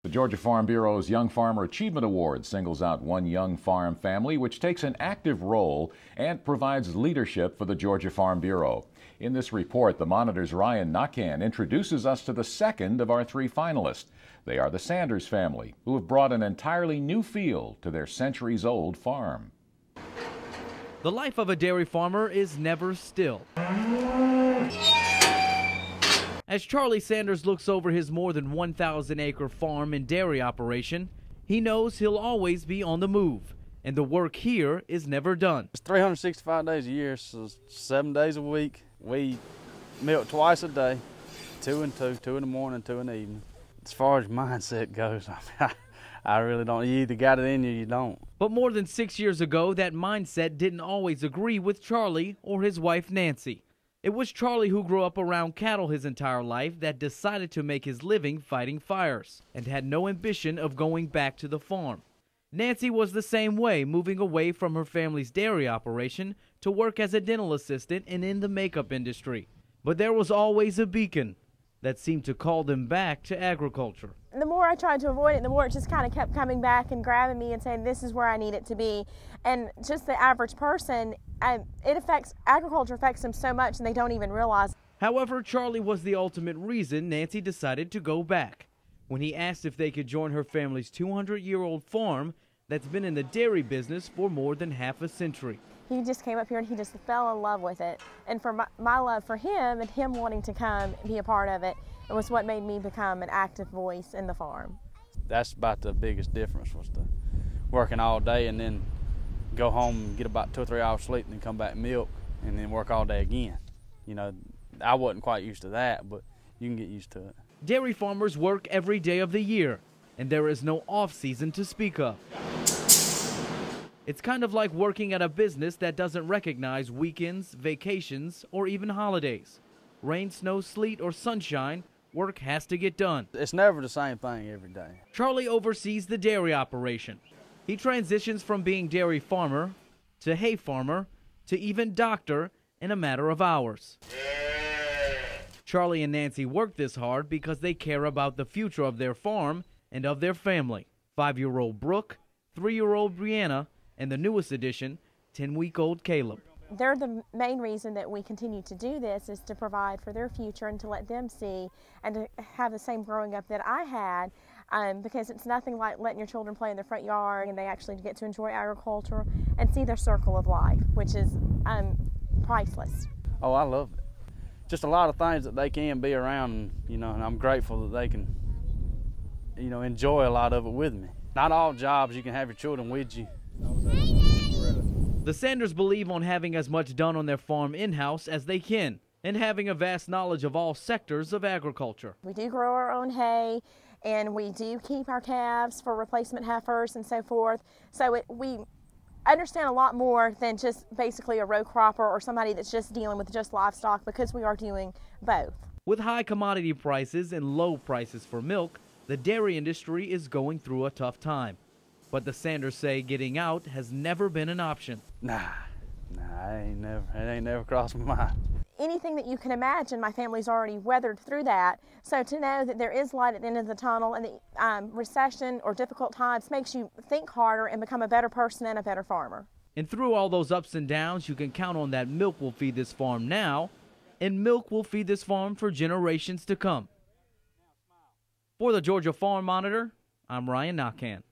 The Georgia Farm Bureau's Young Farmer Achievement Award singles out one young farm family which takes an active role and provides leadership for the Georgia Farm Bureau. In this report, the Monitor's Naquin introduces us to the second of our three finalists. They are the Sanders family, who have brought an entirely new feel to their centuries-old farm. The life of a dairy farmer is never still. As Charlie Sanders looks over his more than 1,000-acre farm and dairy operation, he knows he'll always be on the move, and the work here is never done. It's 365 days a year, so 7 days a week. We milk twice a day, 2 and 2, 2 in the morning, 2 in the evening. As far as mindset goes, I really don't. You either got it in you or you don't. But more than 6 years ago, that mindset didn't always agree with Charlie or his wife, Nancie. It was Charlie, who grew up around cattle his entire life, that decided to make his living fighting fires and had no ambition of going back to the farm. Nancie was the same way, moving away from her family's dairy operation to work as a dental assistant and in the makeup industry. But there was always a beacon that seemed to call them back to agriculture. The more I tried to avoid it, the more it just kind of kept coming back and grabbing me and saying, this is where I need it to be. And just the average person, agriculture affects them so much and they don't even realize. However, Charlie was the ultimate reason Nancie decided to go back. When he asked if they could join her family's 200-year-old farm that's been in the dairy business for more than half a century. He just came up here and he just fell in love with it. And for my love for him and him wanting to come and be a part of it, it was what made me become an active voice in the farm. That's about the biggest difference, was the working all day and then go home and get about 2 or 3 hours sleep and then come back and milk and then work all day again. You know, I wasn't quite used to that, but you can get used to it. Dairy farmers work every day of the year, and there is no off-season to speak of. It's kind of like working at a business that doesn't recognize weekends, vacations, or even holidays. Rain, snow, sleet, or sunshine, work has to get done. It's never the same thing every day. Charlie oversees the dairy operation. He transitions from being dairy farmer to hay farmer to even doctor in a matter of hours. Charlie and Nancie work this hard because they care about the future of their farm and of their family. 5-year-old Brooke, 3-year-old Brianna, and the newest addition, 10-week-old Caleb. They're the main reason that we continue to do this, is to provide for their future and to let them see and to have the same growing up that I had, because it's nothing like letting your children play in their front yard and they actually get to enjoy agriculture and see their circle of life, which is priceless. Oh, I love it. Just a lot of things that they can be around, you know, and I'm grateful that they can, you know, enjoy a lot of it with me. Not all jobs you can have your children with you. The Sanders believe on having as much done on their farm in-house as they can and having a vast knowledge of all sectors of agriculture. We do grow our own hay and we do keep our calves for replacement heifers and so forth. So we understand a lot more than just basically a row cropper or somebody that's just dealing with just livestock, because we are doing both. With high commodity prices and low prices for milk, the dairy industry is going through a tough time. But the Sanders say getting out has never been an option. Nah, it ain't never crossed my mind. Anything that you can imagine, my family's already weathered through that. So to know that there is light at the end of the tunnel, and the recession or difficult times makes you think harder and become a better person and a better farmer. And through all those ups and downs, you can count on that milk will feed this farm now, and milk will feed this farm for generations to come. For the Georgia Farm Monitor, I'm Naquin.